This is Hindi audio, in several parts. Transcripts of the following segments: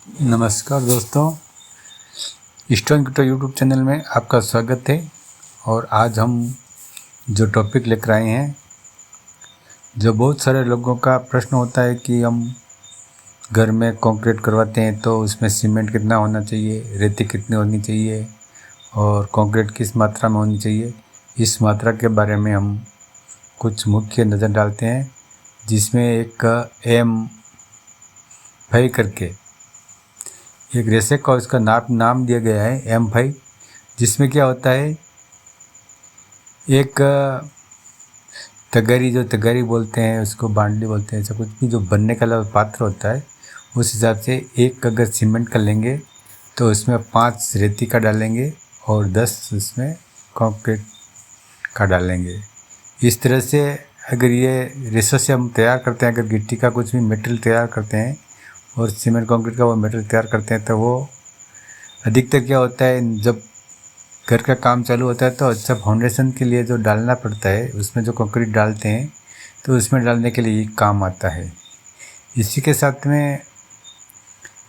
नमस्कार दोस्तों, स्टोन क्रिप्टो यूट्यूब चैनल में आपका स्वागत है। और आज हम जो टॉपिक लेकर आए हैं, जो बहुत सारे लोगों का प्रश्न होता है कि हम घर में कंक्रीट करवाते हैं तो उसमें सीमेंट कितना होना चाहिए, रेती कितनी होनी चाहिए और कंक्रीट किस मात्रा में होनी चाहिए। इस मात्रा के बारे में हम कुछ मुख्य नज़र डालते हैं, जिसमें एक M5 करके एक रेसे का उसका नाम दिया गया है M5, जिसमें क्या होता है, एक तगारी, जो तगारी बोलते हैं उसको बांडली बोलते हैं, ऐसा कुछ भी जो बनने का पात्र होता है, उस हिसाब से एक अगर सीमेंट का लेंगे तो उसमें 5 रेती का डालेंगे और 10 उसमें कंक्रीट का डालेंगे। इस तरह से अगर ये रेशो से हम तैयार करते हैं, अगर गिट्टी का कुछ भी मटेरियल तैयार करते हैं और सीमेंट कंक्रीट का वो मटेरियल तैयार करते हैं, तो वो अधिकतर क्या होता है, जब घर का काम चालू होता है तो अच्छा फाउंडेशन के लिए जो डालना पड़ता है, उसमें जो कंक्रीट डालते हैं तो उसमें डालने के लिए ये काम आता है। इसी के साथ में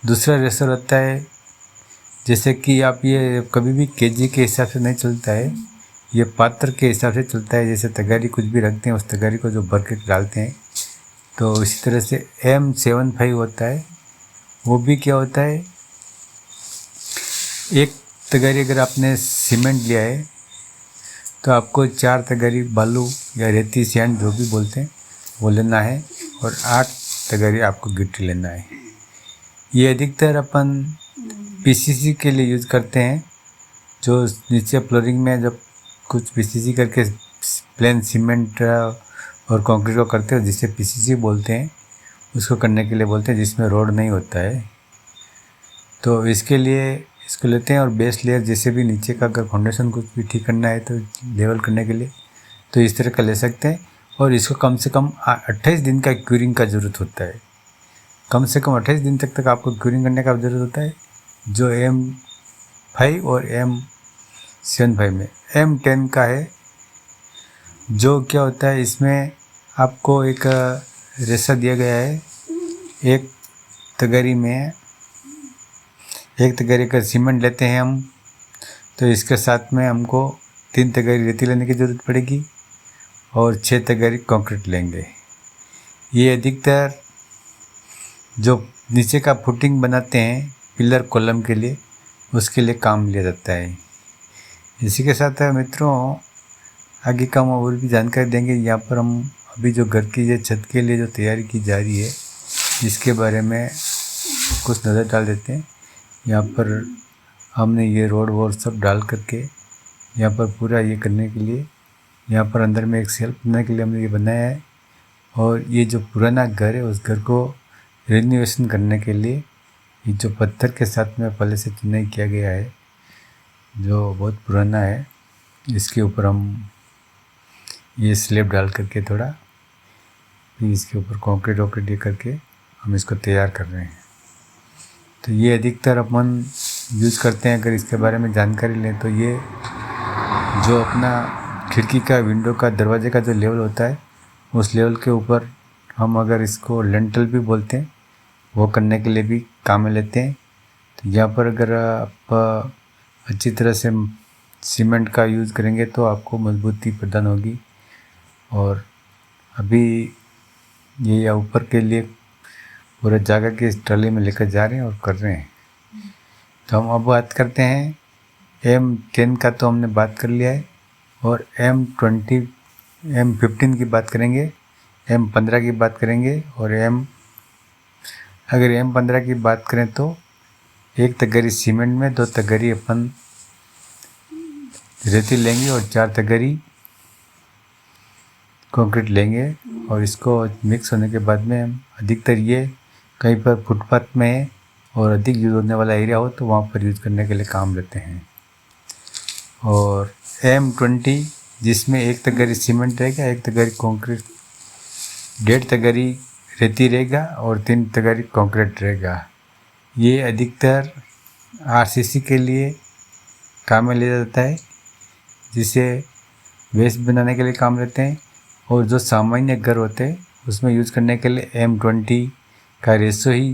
दूसरा रेशो रहता है, जैसे कि आप ये कभी भी केजी के हिसाब से नहीं चलता है, ये पात्र के हिसाब से चलता है। जैसे तगारी कुछ भी रखते हैं, उस तगारी को जो भर के डालते हैं, तो इसी तरह से M75 होता है। वो भी क्या होता है, एक तगारी अगर आपने सीमेंट लिया है तो आपको 4 तगारी बालू या रेती सैंड जो भी बोलते हैं वो लेना है और 8 तगारी आपको गिट्टी लेना है। ये अधिकतर अपन PCC के लिए यूज़ करते हैं, जो नीचे फ्लोरिंग में जब कुछ PCC करके प्लेन सीमेंट और कंक्रीट को करते हैं, जिसे PCC बोलते हैं, उसको करने के लिए बोलते हैं, जिसमें रोड नहीं होता है। तो इसके लिए इसको लेते हैं और बेस लेयर, जैसे भी नीचे का अगर फाउंडेशन कुछ भी ठीक करना है तो लेवल करने के लिए, तो इस तरह का ले सकते हैं। और इसको कम से कम 28 दिन का क्यूरिंग का ज़रूरत होता है। कम से कम 28 दिन तक आपको क्यूरिंग करने का ज़रूरत होता है। जो M5 और M75 में M10 का है, जो क्या होता है, इसमें आपको एक रेशा दिया गया है, एक तगारी में एक तगारी का सीमेंट लेते हैं हम, तो इसके साथ में हमको 3 तगारी रेती लेने की ज़रूरत पड़ेगी और 6 तगारी कंक्रीट लेंगे। ये अधिकतर जो नीचे का फुटिंग बनाते हैं पिलर कॉलम के लिए, उसके लिए काम लिया जाता है। इसी के साथ मित्रों, आगे का हम और भी जानकारी देंगे। यहाँ पर हम अभी जो घर की ये छत के लिए जो तैयारी की जा रही है, इसके बारे में कुछ नज़र डाल देते हैं। यहाँ पर हमने ये रोड वोड सब डाल करके यहाँ पर पूरा ये करने के लिए, यहाँ पर अंदर में एक सेल्फ बनाने के लिए हमने ये बनाया है। और ये जो पुराना घर है, उस घर को रिनोवेशन करने के लिए ये जो पत्थर के साथ में पहले से चुनाई किया गया है, जो बहुत पुराना है, इसके ऊपर हम ये स्लैब डाल करके थोड़ा फिर इसके ऊपर कंक्रीट वॉक्रीट ये करके हम इसको तैयार कर रहे हैं। तो ये अधिकतर अपन यूज़ करते हैं। अगर इसके बारे में जानकारी लें तो ये जो अपना खिड़की का, विंडो का, दरवाजे का जो लेवल होता है, उस लेवल के ऊपर हम, अगर इसको लेंटल भी बोलते हैं, वो करने के लिए भी काम में लेते हैं। तो यहाँ पर अगर आप अच्छी तरह से सीमेंट का यूज़ करेंगे तो आपको मजबूती प्रदान होगी। और अभी ये ऊपर के लिए पूरा जगह के इस ट्राली में लेकर जा रहे हैं और कर रहे हैं। तो हम अब बात करते हैं M10 का, तो हमने बात कर लिया है। और M15 की बात करेंगे, M15 की बात करेंगे। और अगर M15 की बात करें तो 1 तगारी सीमेंट में 2 तगारी अपन रेती लेंगे और 4 तगारी कंक्रीट लेंगे। और इसको मिक्स होने के बाद में हम अधिकतर ये कहीं पर फुटपाथ में और अधिक यूज़ होने वाला एरिया हो तो वहाँ पर यूज़ करने के लिए काम लेते हैं। और M20 जिसमें 1 तगारी सीमेंट रहेगा, 1 तगारी कंक्रीट, 1.5 तगारी रेती रहेगा और 3 तगारी कंक्रीट रहेगा। ये अधिकतर RCC के लिए काम में लिया जाता है, जिसे बेस बनाने के लिए काम लेते हैं। और जो सामान्य घर होते हैं उसमें यूज़ करने के लिए M20 का रेशो ही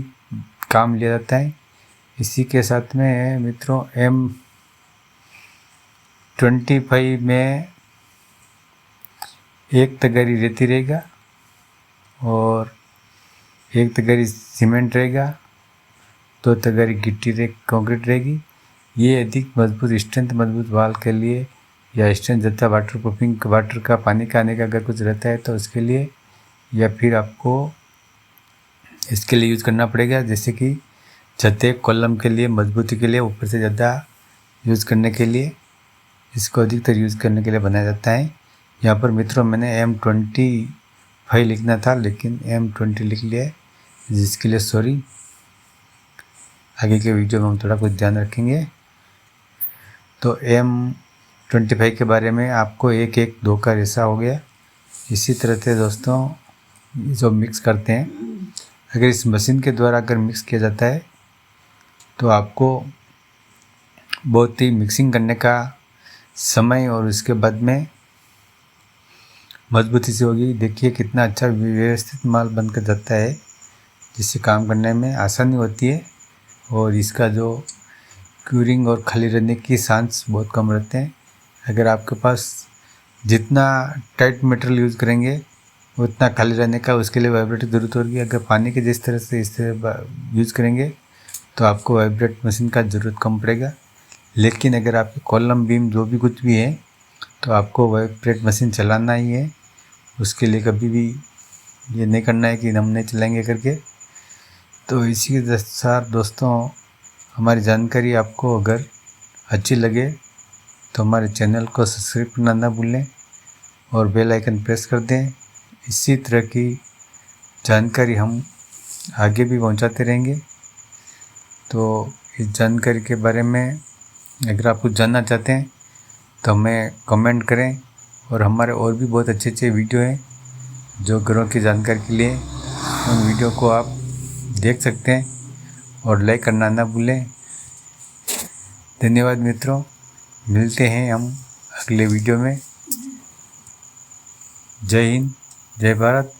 काम लिया जाता है। इसी के साथ में मित्रों M25 में 1 तगारी रेती रहेगा और 1 तगारी सीमेंट रहेगा, 2 तगारी गिट्टी कंक्रीट रहेगी। ये अधिक मजबूत स्ट्रेंथ मजबूत वाल के लिए या स्ट्रेंथ ज़्यादा वाटर प्रूफिंग वाटर का पानी का आने का अगर कुछ रहता है तो उसके लिए, या फिर आपको इसके लिए यूज़ करना पड़ेगा, जैसे कि छत कॉलम के लिए मजबूती के लिए ऊपर से ज़्यादा यूज़ करने के लिए इसको अधिकतर यूज़ करने के लिए बनाया जाता है। यहाँ पर मित्रों मैंने M25 लिखना था लेकिन M20 लिख लिया है, जिसके लिए सॉरी। आगे के वीडियो में हम थोड़ा कुछ ध्यान रखेंगे। तो M25 के बारे में आपको 1-1-2 का रेशा हो गया। इसी तरह से दोस्तों जो मिक्स करते हैं, अगर इस मशीन के द्वारा अगर मिक्स किया जाता है तो आपको बहुत ही मिक्सिंग करने का समय और उसके बाद में मजबूती से होगी। देखिए कितना अच्छा व्यवस्थित माल बनकर जाता है, जिससे काम करने में आसानी होती है और इसका जो क्यूरिंग और खाली रहने की चांस बहुत कम रहते हैं। अगर आपके पास जितना टाइट मटेरियल यूज़ करेंगे उतना खाली रहने का उसके लिए वाइब्रेटर ज़रूरत होगी। अगर पानी के जिस तरह से इस तरह यूज़ करेंगे तो आपको वाइब्रेट मशीन का ज़रूरत कम पड़ेगा। लेकिन अगर आपके कॉलम बीम जो भी कुछ भी है तो आपको वाइब्रेट मशीन चलाना ही है। उसके लिए कभी भी ये नहीं करना है कि हम नहीं चलाएंगे करके। तो इसी के साथ दोस्तों हमारी जानकारी आपको अगर अच्छी लगे तो हमारे चैनल को सब्सक्राइब करना ना भूलें और बेल आइकन प्रेस कर दें। इसी तरह की जानकारी हम आगे भी पहुंचाते रहेंगे। तो इस जानकारी के बारे में अगर आप कुछ जानना चाहते हैं तो हमें कमेंट करें, और हमारे और भी बहुत अच्छे अच्छे वीडियो हैं जो घरों की जानकारी के लिए, उन वीडियो को आप देख सकते हैं और लाइक करना ना भूलें। धन्यवाद मित्रों, मिलते हैं हम अगले वीडियो में। जय हिंद, जय भारत।